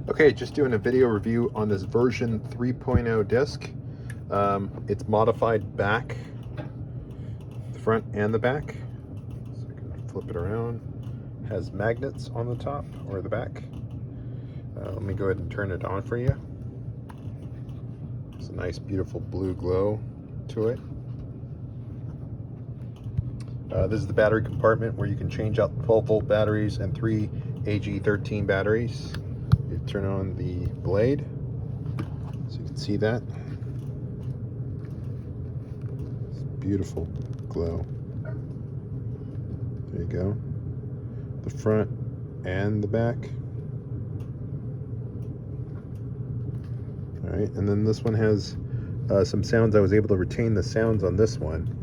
Okay, just doing a video review on this version 3.0 disc. It's modified back, the front and the back. So I can flip it around. Has magnets on the top or the back. Let me go ahead and turn it on for you. It's a nice, beautiful blue glow to it. This is the battery compartment where you can change out 12-volt batteries and 3 AG13 batteries. You turn on the blade so you can see that. It's beautiful glow. There you go. The front and the back. All right, and then this one has some sounds. I was able to retain the sounds on this one.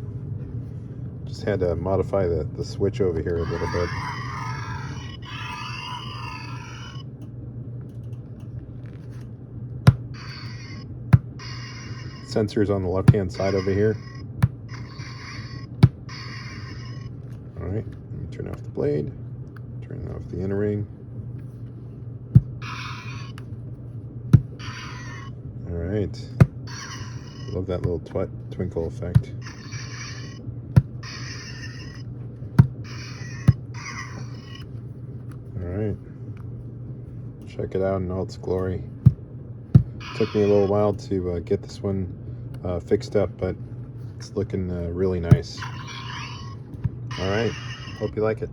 Just had to modify the switch over here a little bit. Sensors on the left hand side over here. All right, let me turn off the blade, turn off the inner ring. All right, love that little twinkle effect. All right, check it out in all its glory. Took me a little while to get this one fixed up, but it's looking really nice. All right, hope you like it.